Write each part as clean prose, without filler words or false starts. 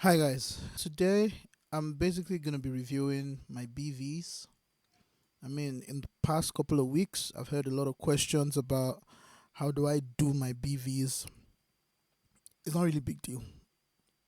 Hi guys. Today I'm basically going to be reviewing my BVs. I mean, in the past couple of weeks, I've heard a lot of questions about how do I do my BVs. It's not really a big deal,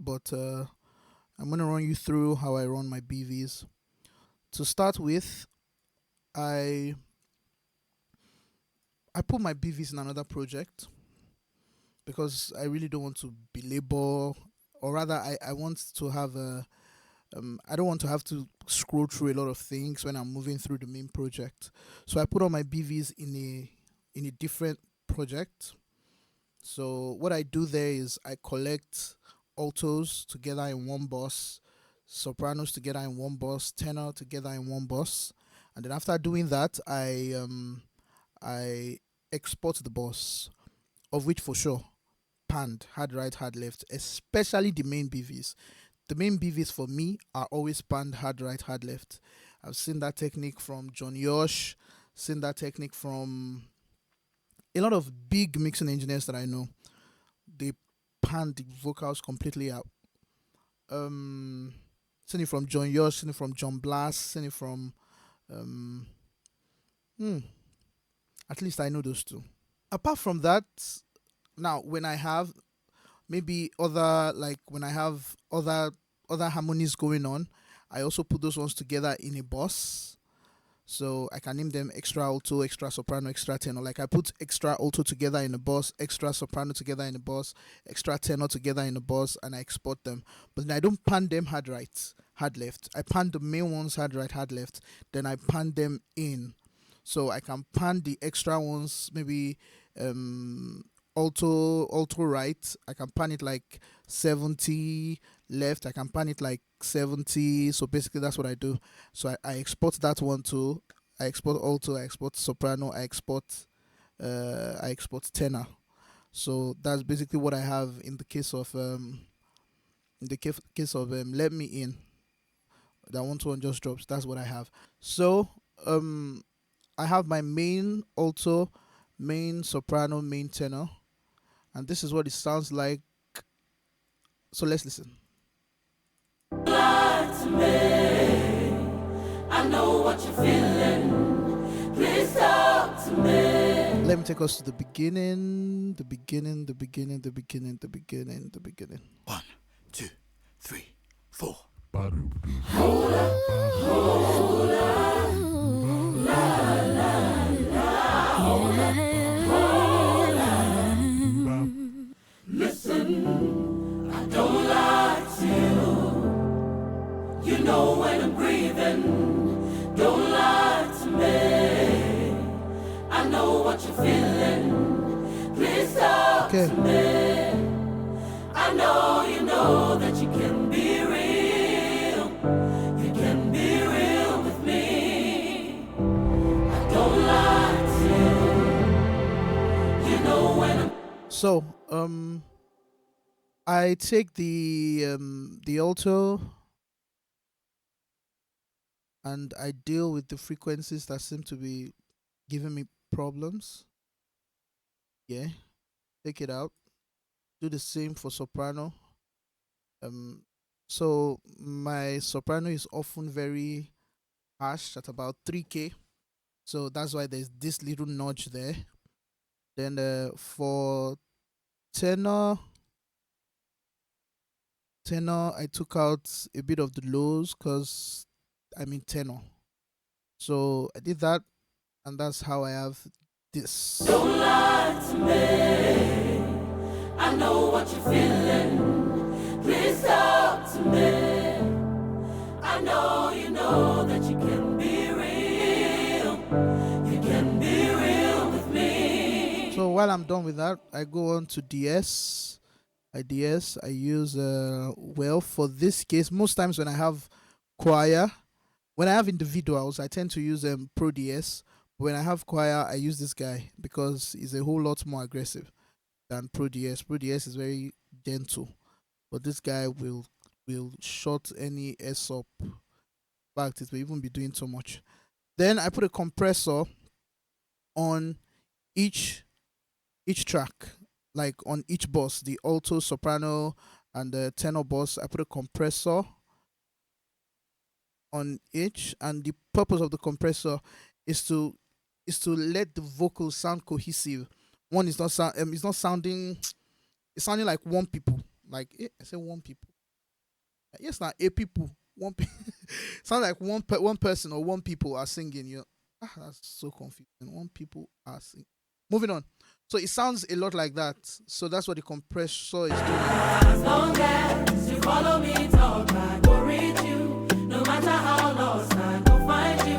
but I'm going to run you through how I run my BVs. To start with, I I put my BVs in another project because I really don't want to belabor, or rather, I want to have a I don't want to have to scroll through a lot of things when I'm moving through the main project. So I put all my BVs in a different project. So what I do there is I collect altos together in one bus, sopranos together in one bus, tenor together in one bus, and then after doing that, I export the bus, of which for sure panned, hard right, hard left, especially the main BVs. The main BVs for me are always panned hard right, hard left. I've seen that technique from John Yosh, seen that technique from a lot of big mixing engineers that I know. They pan the vocals completely out. Um, Seen it from John Yosh, seen it from John Blast, seen it from um, hmm, at least I know those two. Apart from that, now when I have maybe other like when I have other harmonies going on, I also put those ones together in a bus. So I can name them extra alto, extra soprano, extra tenor. Like I put extra alto together in a bus, extra soprano together in a bus, extra tenor together in a bus, and I export them. But then I don't pan them hard right, hard left. I pan the main ones hard right, hard left. Then I pan them in. So I can pan the extra ones, maybe um alto right. I can pan it like 70 left. I can pan it like 70. So basically that's what I do. So I export that one too. I export alto, I export soprano, I export tenor. So that's basically what I have in the case of let me in. That one just drops. That's what I have. So um I have my main alto, main soprano, main tenor, and this is what it sounds like. So let's listen. To me, I know what you're feeling. Please talk to me. Let me take us to the beginning, the beginning, the beginning, the beginning, the beginning, the beginning. 1, 2, 3, 4. Hold up, hold up, la la la. Hold up, hold up. Listen, I don't lie to you. You know when I'm grieving. Don't lie to me. I know what you're feeling. Please talk to me. I know you know that you can be real. You can be real with me. I don't lie to you. You know when I'm. So I take the alto and I deal with the frequencies that seem to be giving me problems. Yeah, take it out. Do the same for soprano. Um, so my soprano is often very harsh at about 3K. So that's why there's this little notch there. Then for tenor, I took out a bit of the lows because I'm in tenor. So I did that, and that's how I have this. Don't lie to me. I know what you're feeling. Please talk to me. I know you know that you can be real. You can be real with me. So while I'm done with that, I go on to DS. I use well, for this case, most times when I have choir, when I have individuals, I tend to use Pro DS. When I have choir, I use this guy because he's a whole lot more aggressive than Pro DS. Pro DS is very gentle, but this guy will shut any S up. In fact, it will even be doing too much. Then I put a compressor on each track, like on each bus, the alto, soprano, and the tenor boss. I put a compressor on each, and the purpose of the compressor is to let the vocals sound cohesive. One is not sound it's not sounding it's sounding like one people. Like I say one people. Yes, not a people. One sound like one person or one people are singing. That's so confusing. One people are singing. Moving on. So it sounds a lot like that. So that's what the compressor is doing. As long as you follow me, talk, I go reach you. No matter how lost, I go find you.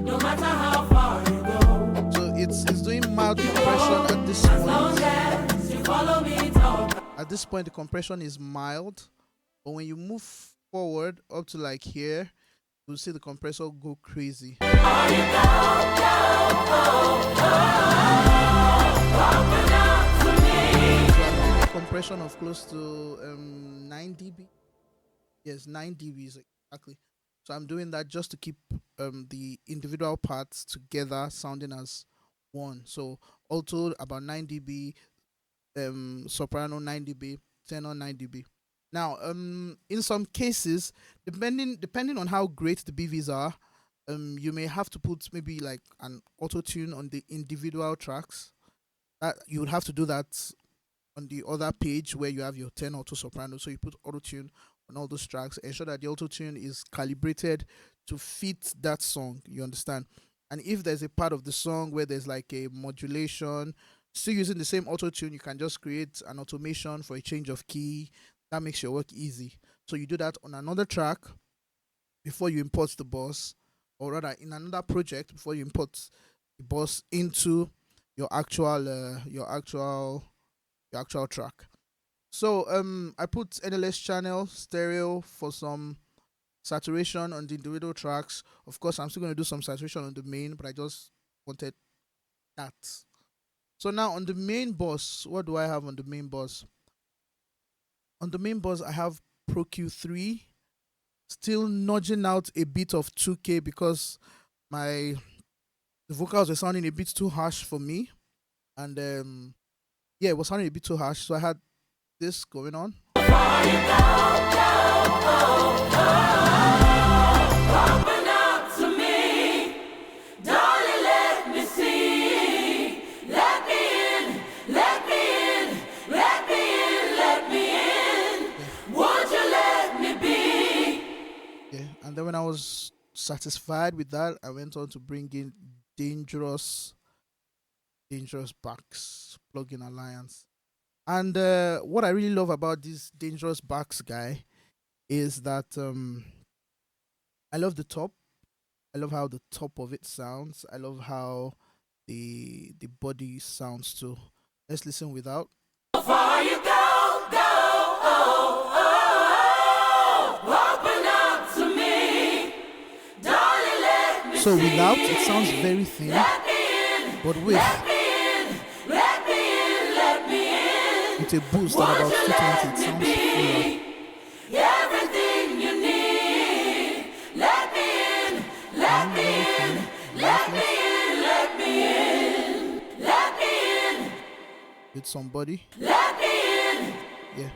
No matter how far you go. So it's doing mild compression at this As long point. as you follow me, talk. At this point, the compression is mild, but when you move forward up to like here, you'll see the compressor go crazy. So I'm doing a compression of close to 9 dB. Yes, 9 dBs exactly. So I'm doing that just to keep the individual parts together sounding as one. So alto about 9 dB, soprano 9 dB, tenor 9 dB. Now, in some cases, depending on how great the BVs are, you may have to put maybe like an auto tune on the individual tracks. That you would have to do that on the other page where you have your tenor to soprano. So you put auto tune on all those tracks, ensure that the auto tune is calibrated to fit that song. You understand? And if there's a part of the song where there's like a modulation, still using the same auto tune, you can just create an automation for a change of key. That makes your work easy. So you do that on another track before you import the boss, or rather in another project before you import the boss into your actual track. So I put NLS channel stereo for some saturation on the individual tracks. Of course, I'm still going to do some saturation on the main, but I just wanted that. So now on the main boss, what do I have on the main boss? On the main boss, I have Pro Q3, still nudging out a bit of 2K because the vocals were sounding a bit too harsh for me, and it was sounding a bit too harsh. So I had this going on. Open up to me, darling, let me see. Let me in, let me in, let me in, let me in. Won't you let me be? Yeah, and then when I was satisfied with that, I went on to bring in dangerous backs plugin alliance. And what I really love about this dangerous backs guy is that I love the top. I love how the top of it sounds. I love how the body sounds too. Let's listen without. How far you go, go, oh, oh, oh. Open up to me, darling, let me So see. without, it sounds very thin, Let me in, but with let me in, let me in, let me in. a boost at about 220, it sounds fuller. Everything you need. Let me in, let me in, let me in, let me in, let me in, With somebody. let me in, Yeah.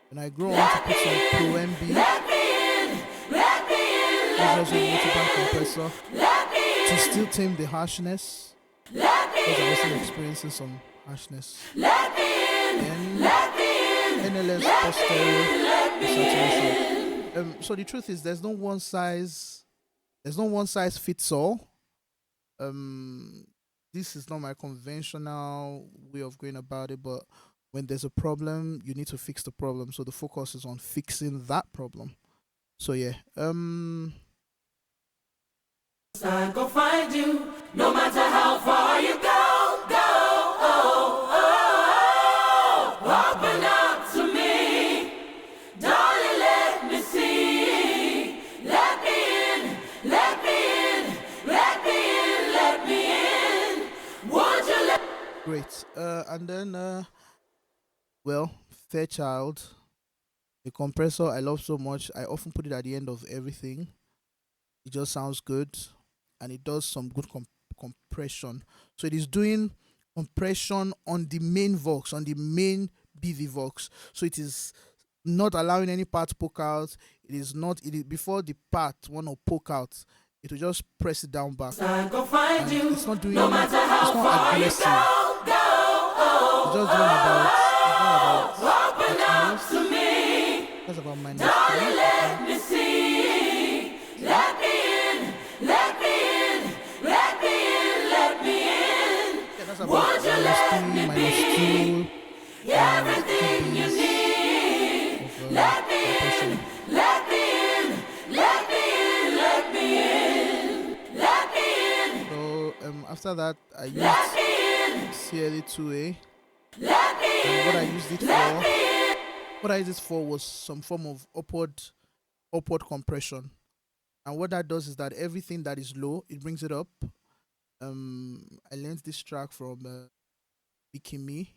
When I grow on to put some Pro MB, let me in, let me in, there's let also a me multi-band in, compressor let me to in, still tame the harshness, let me because I'm in, still experiencing some harshness. let me in, Then let me in, NLS post stereo let and me saturation. in. So the truth is, there's no one size fits all. This is not my conventional way of going about it, but when there's a problem, you need to fix the problem. So the focus is on fixing that problem. So yeah, I go find you, no matter how far you go, go, oh, oh, oh. Open up to me, darling, let me see. Let me in, let me in, let me in, let me in. Won't you let great. And then well, Fairchild, the compressor I love so much. I often put it at the end of everything. It just sounds good, and it does some good compression. So it is doing compression on the main Vox, on the main BV Vox. So it is not allowing any part poke out. It is not. It is before the part want to poke out, it will just press it down back. I go find And you, it's not doing. no matter how It's not far you aggressive. go. It's just doing about. It's not about. Open up to me, That's about minus darling, 3. let me see. Let me in, let me in, let me in, let me in. Yeah, that's about Won't you let me minus 2. Everything you need. Let me in, let me in, let me in, let me in, let me in, So after that, I let used me in, CLA2A. let me And in, what I used it for, what I used it for was some form of upward compression. And what that does is that everything that is low, it brings it up. I learned this track from Bikimi.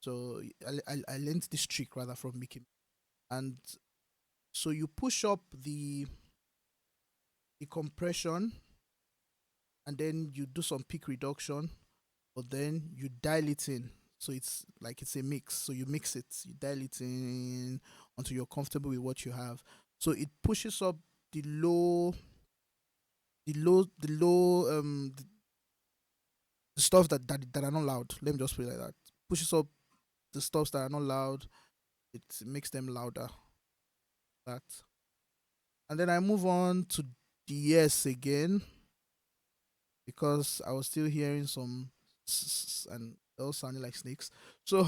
So I learned this trick rather from Bikimi. And so you push up the compression, and then you do some peak reduction, but then you dial it in. So it's like it's a mix. So you mix it, you dial it in until you're comfortable with what you have. So it pushes up the low, the stuff that are not loud. Let me just put it like that. Pushes up the stuffs that are not loud. It makes them louder. That, and then I move on to DS again because I was still hearing some and they all sounding like snakes. So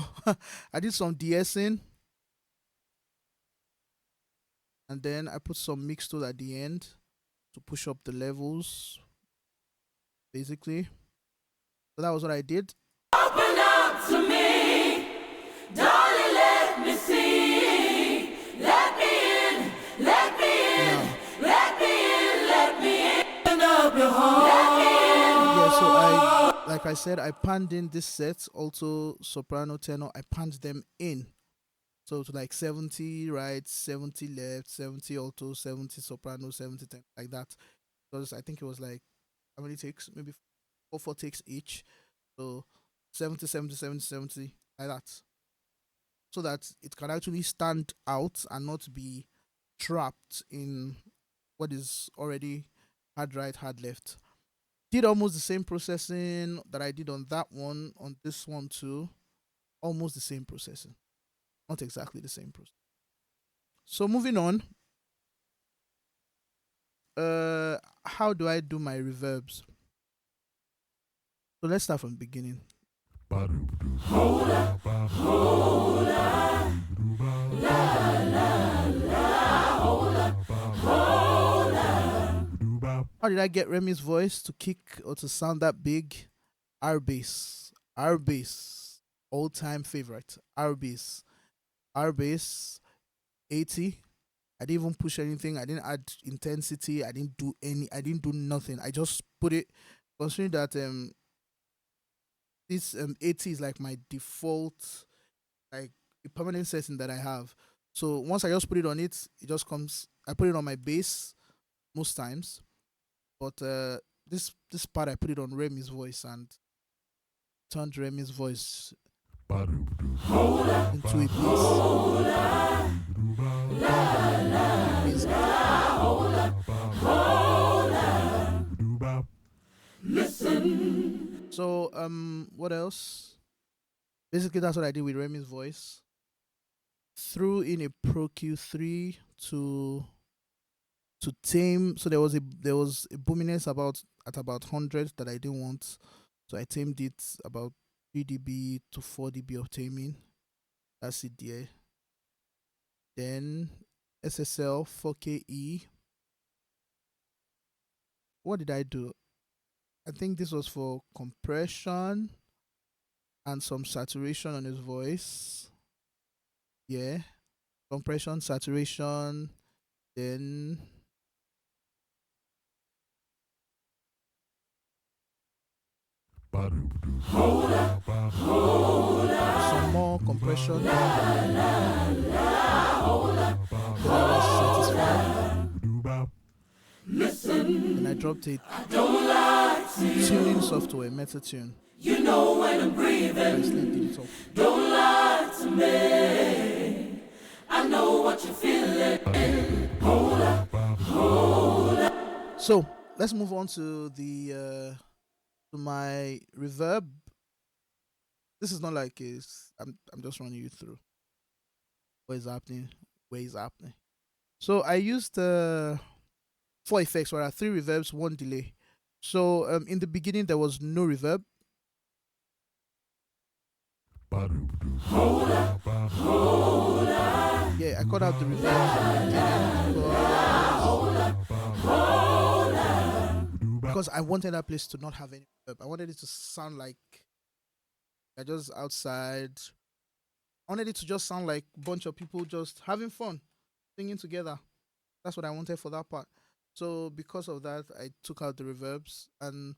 I did some DSing, and then I put some mix tool at the end to push up the levels, basically. So that was what I did. open up to me, darling, let me see, let me in, let me in, Now, let me in, let me in, open up your heart, yeah, so like I said, I panned in this set, also soprano, tenor, I panned them in. So to like 70 right, 70 left, 70 alto, 70 soprano, 70 tenor, like that. Because I think it was like, how many takes? Maybe 4 takes each. So 70, 70, 70, 70, like that. So that it can actually stand out and not be trapped in what is already hard right, hard left. Did almost the same processing that I did on that one, on this one too. Almost the same processing. Not exactly the same process. So moving on. How do I do my reverbs? So let's start from the beginning. How did I get Remy's voice to kick or to sound that big? R bass. R bass. All time favorite. R bass. R bass 80. I didn't even push anything. I didn't add intensity. I didn't do nothing. I just put it, considering that this 80 is like my default, like a permanent setting that I have. So once I just put it on it, it just comes. I put it on my bass most times, but this part I put it on Remy's voice and turned Remy's voice into a bass. listen, So what else? Basically, that's what I did with Remy's voice. Threw in a Pro Q3 to tame. So there was a boominess at about 100 that I didn't want. So I tamed it about 3 dB to 4 dB of taming. That's it there. Then SSL 4KE. What did I do? I think this was for compression and some saturation on his voice. Yeah. Compression, saturation, then some more compression. Then I was satisfied. Then I dropped a tuning software, Metatune. you know when I'm breathing, I did it up. don't lie to me. So let's move on to the to my reverb. This is not like I'm just running you through what is happening, where is happening. So I used four effects, where I 3 reverbs, 1 delay. So in the beginning there was no reverb. Yeah, I cut out the reverb because I wanted that place to not have any reverb. I wanted it to sound like I just outside. I wanted it to just sound like a bunch of people just having fun, singing together. That's what I wanted for that part. So because of that, I took out the reverbs, and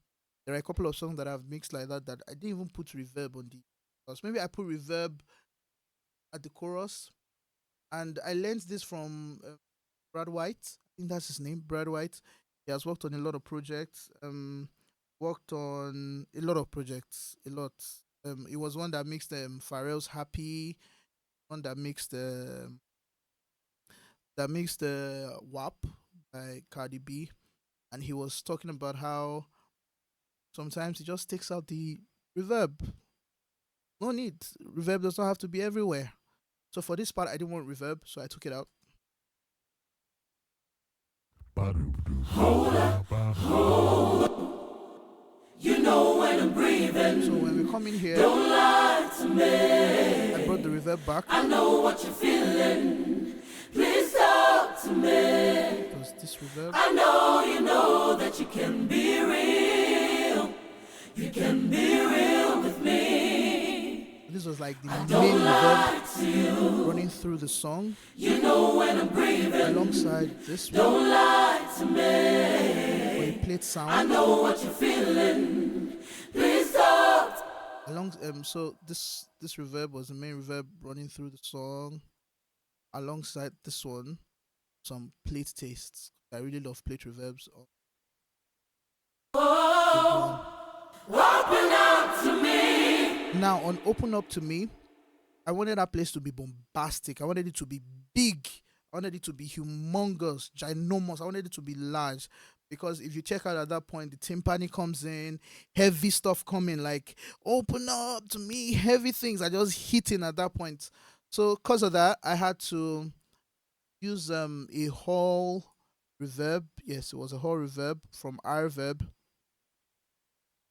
there are a couple of songs that I've mixed like that that I didn't even put reverb on the. Because maybe I put reverb at the chorus, and I learned this from Brad White. I think that's his name, Brad White. He has worked on a lot of projects. Worked on a lot of projects, a lot. It was one that mixed Pharrell's Happy, one that mixed the WAP by Cardi B, and he was talking about how sometimes he just takes out the reverb. No need. Reverb does not have to be everywhere. So for this part, I didn't want reverb, so I took it out. You know when I'm breathing. So when we come in here, Don't lie to me. I brought the reverb back. I know what you're feeling. Please talk to me. Because this reverb. I know you know that you can be real. You can be real with me. This was like the main Don't lie reverb to you. running through the song You know when I'm breathing. alongside this one. Don't lie to me. Where he played I sound. know what you're feeling. Please talk. So this reverb was the main reverb running through the song. Alongside this one, some plate tastes. I really love plate reverbs. Open up to me. Now on Open Up to Me, I wanted that place to be bombastic. I wanted it to be big. I wanted it to be humongous, ginormous. I wanted it to be large. Because if you check out at that point, the timpani comes in, heavy stuff coming, like open up to me, heavy things are just hitting at that point. So because of that, I had to use a hall reverb. Yes, it was a hall reverb from iReverb.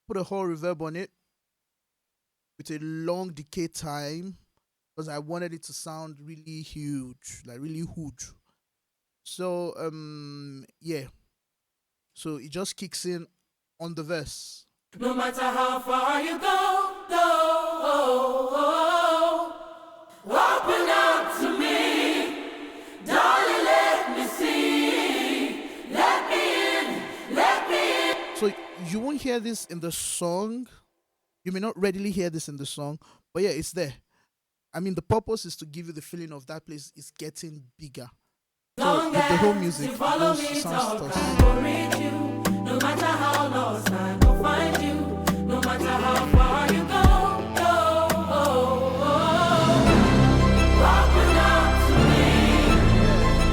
Put a hall reverb on it with a long decay time because I wanted it to sound really huge, like really huge. So yeah. So it just kicks in on the verse. No matter how far you go, open up to me, darling. Let me see, let me in, let me in. So you won't hear this in the song. You may not readily hear this in the song, but yeah, it's there. I mean, the purpose is to give you the feeling of that place is getting bigger. So with the whole music, Follow those me, sound talk, stuff. I will read you. No matter how lost I will find you. No matter how far you go, open up to me,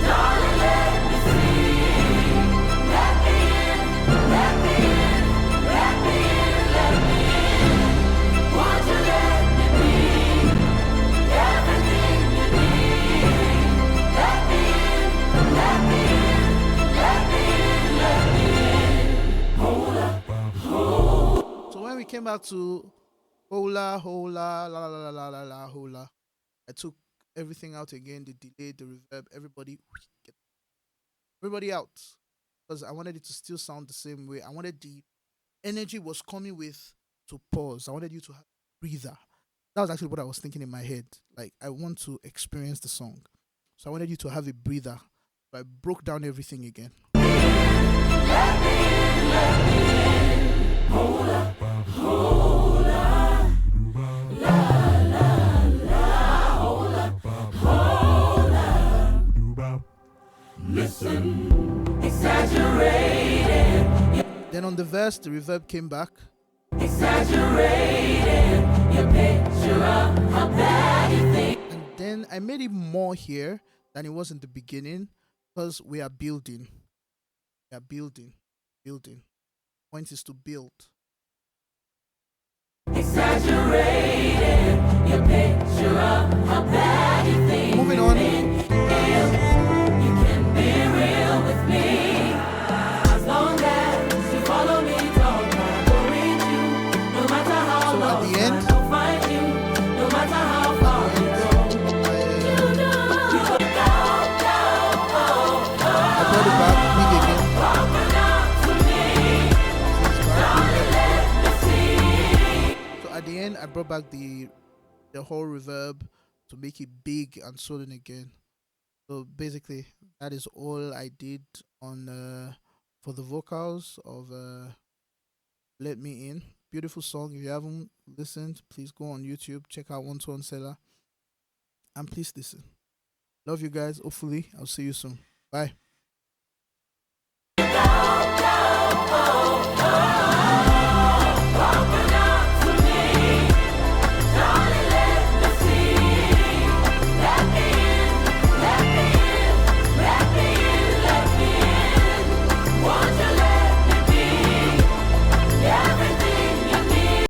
darling. Let me see, let me in, let me in, let me in, let me in. Won't you let me be everything you need? Let me in, let me in, let me in, let me in. Hold up, hold. So when we came back to hola, hola, la la la la la la hola, I took everything out again, the delay, the reverb, everybody out. Because I wanted it to still sound the same way. I wanted the energy was coming with to pause. I wanted you to have a breather. That was actually what I was thinking in my head. Like I want to experience the song. So I wanted you to have a breather. So I broke down everything again. Listen, exaggerated, Then on the verse, the reverb came back. exaggerated. Your picture of how bad you think. And then I made it more here than it was in the beginning because we are building. We are building. building. Point is to build. Exaggerated your picture of how bad you think. Moving on. You can be real with me. As long as you follow me, don't mind worrying you. No matter how So at long the end, I will find you. No matter how far you go. You know. You go down, down, oh, I brought it back big again. open up to me. Darling, let me see. So at the end, I brought back the whole reverb to make it big and swollen again. So basically, that is all I did on for the vocals of "Let Me In." Beautiful song. If you haven't listened, please go on YouTube, check out 121selah's, and please listen. Love you guys. Hopefully, I'll see you soon. Bye.